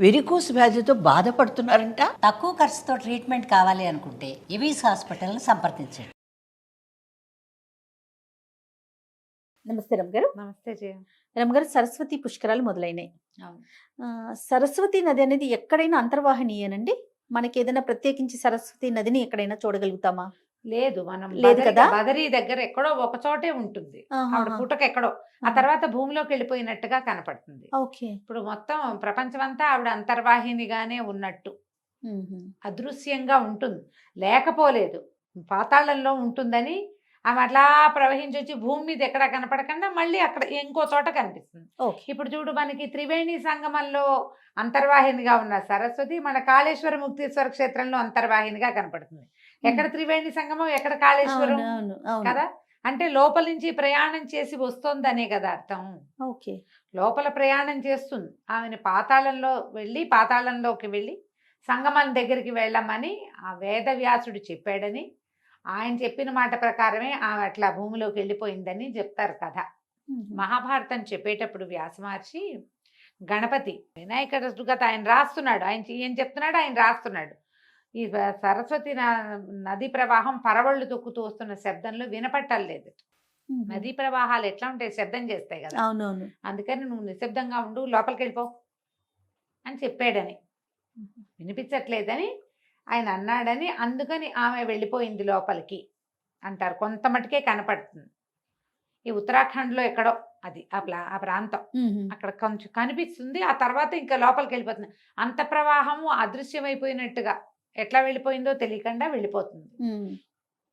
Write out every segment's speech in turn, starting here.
Varicose వ్యాధితో బాధపడుతున్నారంట. తక్కువ ఖర్చుతో ట్రీట్మెంట్ కావాలి అనుకుంటే ఇవీస్ హాస్పిటల్ని సంప్రదించండి. నమస్తే రమగారు. నమస్తే జయ. రమగారు, సరస్వతి పుష్కరాలు మొదలైనాయి. అవును. సరస్వతి నది అనేది ఎక్కడైనా అంతర్వాహినీయేనండి? మనకి ఏదైనా ప్రత్యేకించి సరస్వతి నదిని ఎక్కడైనా చూడగలుగుతామా? లేదు, మనం లేదు కదా? బదరీ దగ్గర ఎక్కడో ఒక చోటే ఉంటుంది. ఆహాహా. ఆవిడ పుట్టక ఎక్కడో, ఆ తర్వాత భూమిలోకి వెళ్ళిపోయినట్టుగా కనపడుతుంది. ఓకే. ఇప్పుడు మొత్తం ప్రపంచమంతా ఆవిడ అంతర్వాహినిగానే ఉన్నట్టు అదృశ్యంగా ఉంటుంది, లేకపోలేదు. పాతాళంలో ఉంటుందని ఆమె అట్లా ప్రవహించి వచ్చి భూమి మీద ఎక్కడ కనపడకుండా మళ్ళీ అక్కడ ఇంకో చోట కనిపిస్తుంది. ఓకే. ఇప్పుడు చూడు, మనకి త్రివేణి సంగమంలో అంతర్వాహినిగా ఉన్న సరస్వతి మన కాళేశ్వర ముక్తీశ్వర క్షేత్రంలో అంతర్వాహినిగా కనపడుతుంది. ఎక్కడ త్రివేణి సంగమం, ఎక్కడ కాళేశ్వరం కదా? అంటే లోపల నుంచి ప్రయాణం చేసి వస్తోందనే కదా అర్థం. ఓకే. లోపల ప్రయాణం చేస్తుంది. ఆమెను పాతాళంలోకి వెళ్ళి సంగమం దగ్గరికి వెళ్ళమని ఆ వేదవ్యాసుడు చెప్పాడని, ఆయన చెప్పిన మాట ప్రకారమే ఆమె అట్లా భూమిలోకి వెళ్ళిపోయిందని చెప్తారు కథ. మహాభారతం చెప్పేటప్పుడు వ్యాస మహర్షి గణపతి వినాయకుడు ఆయన రాస్తున్నాడు, ఏం చెప్తున్నాడు, ఆయన రాస్తున్నాడు. ఈ సరస్వతి నది ప్రవాహం పరవళ్ళు తొక్కుతూ వస్తున్న శబ్దంలో వినపట్టలేదు. నదీ ప్రవాహాలు ఎట్లా ఉంటాయి, శబ్దం చేస్తాయి కదా. అవునవును. అందుకని నువ్వు నిశ్శబ్దంగా ఉండు, లోపలికి వెళ్ళిపో అని చెప్పాడని, వినిపించట్లేదని ఆయన అన్నాడని, అందుకని ఆమె వెళ్ళిపోయింది లోపలికి అంటారు. కొంత మటుకే కనపడుతుంది. ఈ ఉత్తరాఖండ్లో ఎక్కడో అది ఆ ప్రాంతం, అక్కడ కొంచెం కనిపిస్తుంది. ఆ తర్వాత ఇంకా లోపలికి వెళ్ళిపోతుంది. అంత ప్రవాహము అదృశ్యమైపోయినట్టుగా ఎట్లా వెళ్ళిపోయిందో తెలియకుండా వెళ్ళిపోతుంది.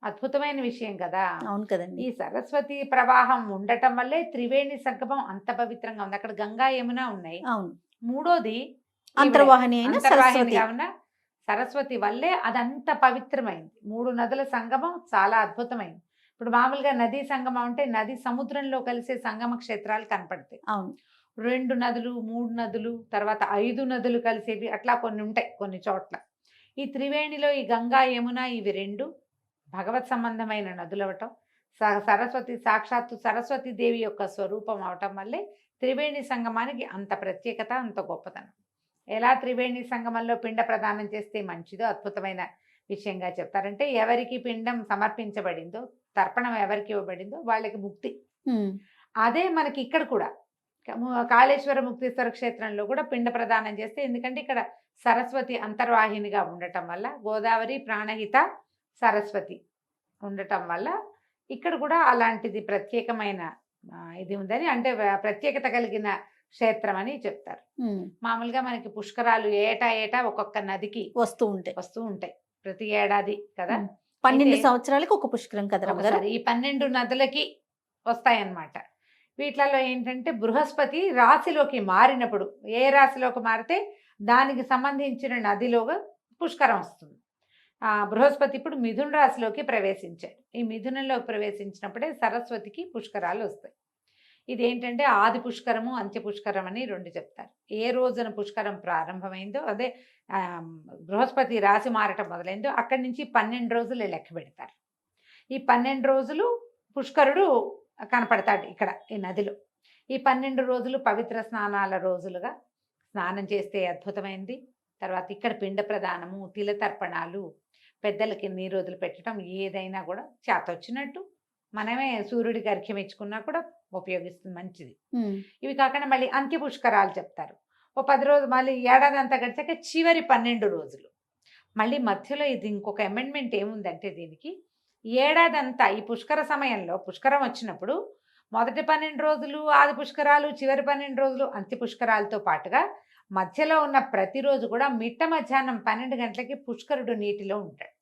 అద్భుతమైన విషయం కదా. అవును కదండి. ఈ సరస్వతి ప్రవాహం ఉండటం వల్లే త్రివేణి సంగమం అంత పవిత్రంగా ఉంది. అక్కడ గంగా యమున ఉన్నాయి. అవును. మూడోది అంతర్వాహినిగా ఉన్న సరస్వతి వల్లే అదంత పవిత్రమైంది. 3 నదుల సంగమం చాలా అద్భుతమైంది. ఇప్పుడు మామూలుగా నదీ సంగమం అంటే నది సముద్రంలో కలిసే సంగమ క్షేత్రాలు కనపడతాయి. అవును. 2 నదులు, 3 నదులు, తర్వాత 5 నదులు కలిసేవి అట్లా కొన్ని ఉంటాయి కొన్ని చోట్ల. ఈ త్రివేణిలో ఈ గంగా యమున ఇవి 2 భగవత్ సంబంధమైన నదులు అవటం, సరస్వతి సాక్షాత్తు సరస్వతి దేవి యొక్క స్వరూపం అవటం వల్లే త్రివేణి సంగమానికి అంత ప్రత్యేకత, అంత గొప్పతనం. ఎలా త్రివేణి సంగమంలో పిండ ప్రదానం చేస్తే మంచిదో అద్భుతమైన విషయంగా చెప్తారంటే, ఎవరికి పిండం సమర్పించబడిందో, తర్పణం ఎవరికి ఇవ్వబడిందో వాళ్ళకి ముక్తి. అదే మనకి ఇక్కడ కూడా కాళేశ్వర ముక్తీశ్వర క్షేత్రంలో కూడా పిండ ప్రదానం చేస్తే, ఎందుకంటే ఇక్కడ సరస్వతి అంతర్వాహినిగా ఉండటం వల్ల, గోదావరి ప్రాణహిత సరస్వతి ఉండటం వల్ల ఇక్కడ కూడా అలాంటిది ప్రత్యేకమైన ఇది ఉందని, అంటే ప్రత్యేకత కలిగిన క్షేత్రం అని చెప్తారు. మామూలుగా మనకి పుష్కరాలు ఏటా ఒక్కొక్క నదికి వస్తూ ఉంటాయి ప్రతి ఏడాది కదా. 12 సంవత్సరాలకు ఒక పుష్కరం కదా. ఈ 12 నదులకి వస్తాయన్నమాట. వీటిలలో ఏంటంటే బృహస్పతి రాశిలోకి మారినప్పుడు, ఏ రాశిలోకి మారితే దానికి సంబంధించిన నదిలోగా పుష్కరం వస్తుంది. బృహస్పతి ఇప్పుడు మిథున రాశిలోకి ప్రవేశించాడు. ఈ మిథునంలోకి ప్రవేశించినప్పుడే సరస్వతికి పుష్కరాలు వస్తాయి. ఇదేంటంటే ఆది పుష్కరము, అంత్య పుష్కరం అని 2 చెప్తారు. ఏ రోజున పుష్కరం ప్రారంభమైందో, అదే బృహస్పతి రాశి మారటం మొదలైందో అక్కడి నుంచి 12 రోజులు లెక్క పెడతారు. ఈ 12 రోజులు పుష్కరుడు కనపడతాడు ఇక్కడ ఈ నదిలో. ఈ 12 రోజులు పవిత్ర స్నానాల రోజులుగా స్నానం చేస్తే అద్భుతమైంది. తర్వాత ఇక్కడ పిండ ప్రదానము, తిలతర్పణాలు, పెద్దలకి నీరోజులు పెట్టడం, ఏదైనా కూడా చేతొచ్చినట్టు మనమే సూర్యుడికి అర్ఘ్యం ఇచ్చుకున్నా కూడా ఉపయోగిస్తుంది, మంచిది. ఇవి కాకుండా మళ్ళీ అంత్య పుష్కరాలు చెప్తారు. ఓ 10 రోజులు, మళ్ళీ ఏడాది అంతా గడిచాక చివరి 12 రోజులు. మళ్ళీ మధ్యలో ఇది ఇంకొక అమెండ్మెంట్ ఏముందంటే, దీనికి ఏడాది అంతా ఈ పుష్కర సమయంలో పుష్కరం వచ్చినప్పుడు మొదటి 12 రోజులు ఆది పుష్కరాలు, చివరి 12 రోజులు అంత్య పుష్కరాలతో పాటుగా మధ్యలో ఉన్న ప్రతిరోజు కూడా మిట్ట మధ్యాహ్నం 12 గంటలకి పుష్కరుడు నీటిలో ఉంటాడు.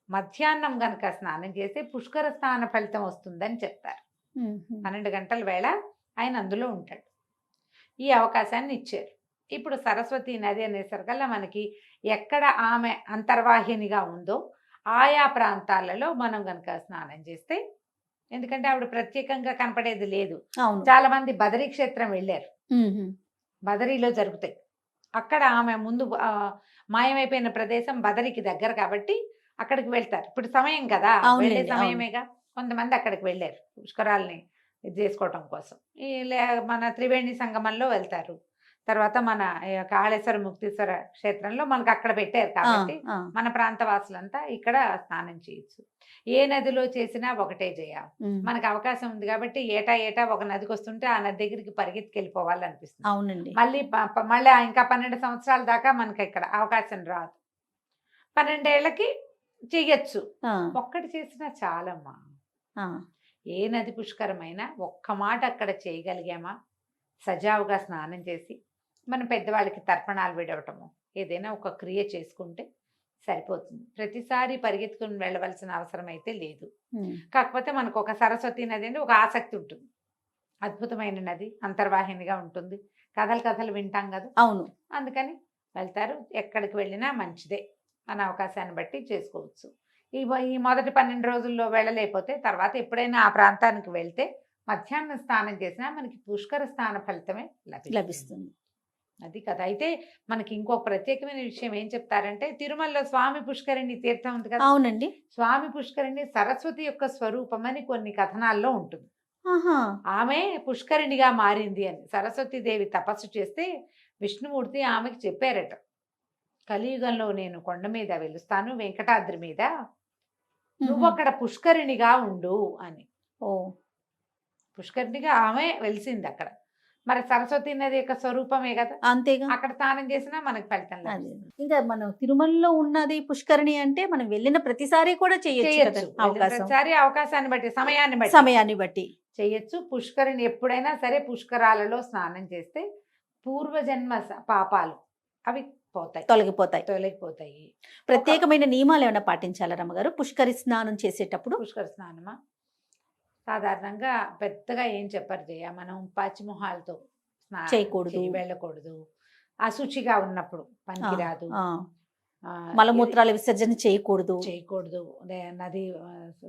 మధ్యాహ్నం గనక స్నానం చేస్తే పుష్కర స్నాన ఫలితం వస్తుందని చెప్తారు. 12 గంటల వేళ ఆయన అందులో ఉంటాడు. ఈ అవకాశాన్ని ఇచ్చారు. ఇప్పుడు సరస్వతి నది అనేసరికల్లా మనకి ఎక్కడ ఆమె అంతర్వాహినిగా ఉందో ఆయా ప్రాంతాలలో మనం గనక స్నానం చేస్తే, ఎందుకంటే ఆవిడ ప్రత్యేకంగా కనపడేది లేదు. చాలా మంది బదరీ క్షేత్రం వెళ్ళారు, బదరీలో జరుగుతాయి. అక్కడ ఆమె ముందు మాయమైపోయిన ప్రదేశం బదరికి దగ్గర కాబట్టి అక్కడికి వెళ్తారు. ఇప్పుడు సమయం కదా, వెళ్ళే సమయమేగా. కొంతమంది అక్కడికి వెళ్ళారు పుష్కరాలని ఇది చేసుకోవటం కోసం. మన త్రివేణి సంగమంలో వెళ్తారు. తర్వాత మన కాళేశ్వర ముక్తీశ్వర క్షేత్రంలో మనకు అక్కడ పెట్టారు కాబట్టి మన ప్రాంత వాసులంతా ఇక్కడ స్నానం చేయొచ్చు. ఏ నదిలో చేసినా ఒకటే చేయాలి. మనకు అవకాశం ఉంది కాబట్టి ఏటా ఒక నదికి వస్తుంటే ఆ నది దగ్గరికి పరిగెత్తుకెళ్ళిపోవాలనిపిస్తుంది. అవునండి. మళ్ళీ ఇంకా 12 సంవత్సరాల దాకా మనకి ఇక్కడ అవకాశం రాదు. 12 ఏళ్ళకి చెయ్యొచ్చు. ఒక్కటి చేసినా చాలమ్మా. ఏ నది పుష్కరమైనా ఒక్క మాట అక్కడ చేయగలిగామా, సజావుగా స్నానం చేసి మనం పెద్దవాళ్ళకి తర్పణాలు విడవటము ఏదైనా ఒక క్రియ చేసుకుంటే సరిపోతుంది. ప్రతిసారి పరిగెత్తుకుని వెళ్ళవలసిన అవసరం అయితే లేదు. కాకపోతే మనకు ఒక సరస్వతి నది అంటే ఒక ఆసక్తి ఉంటుంది. అద్భుతమైన నది, అంతర్వాహినిగా ఉంటుంది. కథలు వింటాం కదా. అవును. అందుకని వెళ్తారు. ఎక్కడికి వెళ్ళినా మంచిదే. మన అవకాశాన్ని బట్టి చేసుకోవచ్చు. ఈ మొదటి 12 రోజుల్లో వెళ్ళలేకపోతే తర్వాత ఎప్పుడైనా ఆ ప్రాంతానికి వెళ్తే మధ్యాహ్నం స్నానం చేసినా మనకి పుష్కర స్నాన ఫలితమే లభిస్తుంది. అది కదా. అయితే మనకి ఇంకో ప్రత్యేకమైన విషయం ఏం చెప్తారంటే, తిరుమలలో స్వామి పుష్కరిణి తీర్థం ఉంది కదా. అవునండి. స్వామి పుష్కరిణి సరస్వతి యొక్క స్వరూపం అని కొన్ని కథనాల్లో ఉంటుంది. ఆమె పుష్కరిణిగా మారింది అని. సరస్వతీదేవి తపస్సు చేస్తే విష్ణుమూర్తి ఆమెకి చెప్పారట, కలియుగంలో నేను కొండ మీద వెలుస్తాను, వెంకటాద్రి మీద, నువ్వు అక్కడ పుష్కరిణిగా ఉండు అని. పుష్కరిణిగా ఆమె వెలిసింది అక్కడ. మరి సరస్వతి నది యొక్క స్వరూపమే కదా. అంతేగా. అక్కడ స్నానం చేసినా మనకి ఫలితం. ఇంకా మనం తిరుమలలో ఉన్నది పుష్కరిణి అంటే మనం వెళ్ళిన ప్రతిసారి కూడా చేయొచ్చు. ప్రతిసారి అవకాశాన్ని బట్టి, సమయాన్ని బట్టి చేయొచ్చు. పుష్కరిణి ఎప్పుడైనా సరే పుష్కరాలలో స్నానం చేస్తే పూర్వజన్మ పాపాలు అవి తొలగిపోతాయి. ప్రత్యేకమైన నియమాలు ఏమైనా పాటించాలా రమ్మగారు పుష్కరి స్నానం చేసేటప్పుడు? పుష్కర స్నానమా సాధారణంగా పెద్దగా ఏం చెప్పరు జయ. మనం పచ్చిమొహాలతో చేయకూడదు, వెళ్ళకూడదు. అశుచిగా ఉన్నప్పుడు పనికిరాదు. మలమూత్రాల విసర్జన చేయకూడదు. నది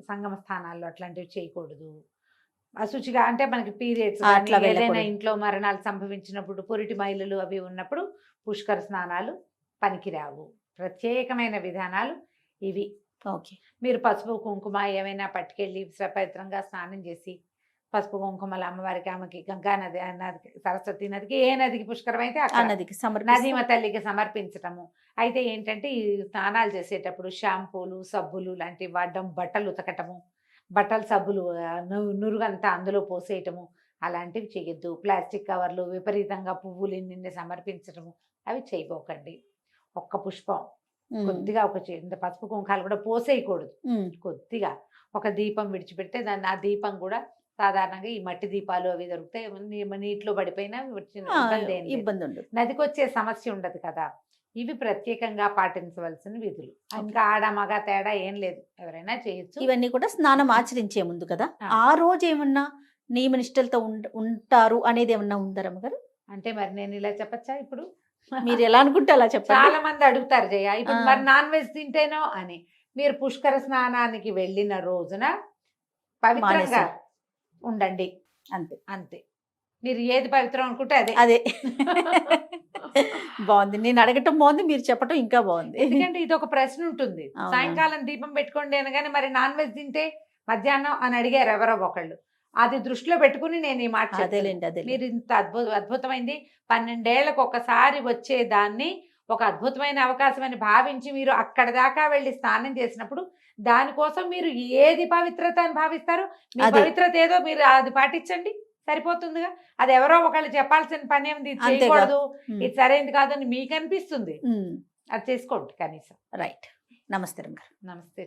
సంగమ స్థానాల్లో అట్లాంటివి చేయకూడదు. అశుచిగా అంటే మనకి పీరియడ్స్, ఏదైనా ఇంట్లో మరణాలు సంభవించినప్పుడు, పొరిటి మైలులు అవి ఉన్నప్పుడు పుష్కర స్నానాలు పనికిరావు. ప్రత్యేకమైన విధానాలు ఇవి. మీరు పసుపు కుంకుమ ఏమైనా పట్టుకెళ్ళి పవిత్రంగా స్నానం చేసి పసుపు కుంకుమలు అమ్మవారికి, ఆమెకి గంగా నది, సరస్వతి నదికి, ఏ నదికి పుష్కరమైతే ఆ నదికి నదీమ తల్లికి సమర్పించటము. అయితే ఏంటంటే ఈ స్నానాలు చేసేటప్పుడు షాంపూలు, సబ్బులు లాంటివి వాడడం, బట్టలు ఉతకటము, బట్టలు సబ్బులు నురుగంతా అందులో పోసేయటము అలాంటివి చేయొద్దు. ప్లాస్టిక్ కవర్లు, విపరీతంగా పువ్వులు నిన్ను సమర్పించటము అవి చేయబోకండి. ఒక్క పుష్పం కొద్దిగా ఒక పసుపు కుంకాలు కూడా పోసేయకూడదు. కొద్దిగా ఒక దీపం విడిచిపెడితే దాన్ని, ఆ దీపం కూడా సాధారణంగా ఈ మట్టి దీపాలు అవి దొరుకుతాయి, నీటిలో పడిపోయినా ఇబ్బంది ఉండదు, నదికి వచ్చే సమస్య ఉండదు కదా. ఇవి ప్రత్యేకంగా పాటించవలసిన విధులు. ఇంకా ఆడ మగ తేడా ఏం లేదు, ఎవరైనా చేయొచ్చు. ఇవన్నీ కూడా స్నానం ఆచరించే ముందు కదా. ఆ రోజు ఏమన్నా నియమ నిష్టలతో ఉంటారు అనేది ఏమన్నా ఉందా రమ్మగారు? అంటే మరి నేను ఇలా చెప్పచ్చా ఇప్పుడు? మీరు ఎలా అనుకుంటే అలా చెప్పాలి. చాలా మంది అడుగుతారు జయ, ఇప్పుడు మరి నాన్ వెజ్ తింటేనో అని. మీరు పుష్కర స్నానానికి వెళ్ళిన రోజున పవిత్రంగా ఉండండి, అంతే. మీరు ఏది పవిత్రం అనుకుంటే అదే. బాగుంది, నేను అడగటం బాగుంది, మీరు చెప్పటం ఇంకా బాగుంది. ఎందుకంటే ఇది ఒక ప్రశ్న ఉంటుంది. సాయంకాలం దీపం పెట్టుకోండి అనగానే మరి నాన్ వెజ్ తింటే మధ్యాహ్నం అని అడిగారు ఎవరో ఒకళ్ళు. అది దృష్టిలో పెట్టుకుని నేను ఈ మాట చెప్పలేండి. మీరు ఇంత అద్భుతమైంది 12 ఏళ్లకు ఒకసారి వచ్చేదాన్ని ఒక అద్భుతమైన అవకాశం అని భావించి మీరు అక్కడ దాకా వెళ్ళి స్నానం చేసినప్పుడు దానికోసం మీరు ఏది పవిత్రత అని భావిస్తారో, మీ పవిత్రత ఏదో మీరు అది పాటించండి, సరిపోతుందిగా. అది ఎవరో ఒకళ్ళు చెప్పాల్సిన పని ఏమిటి, చేయకూడదు, ఇది సరైనది కాదు అని మీకు అనిపిస్తుంది, అది చేసుకోండి కనీసం. రైట్. నమస్తే. నమస్తే.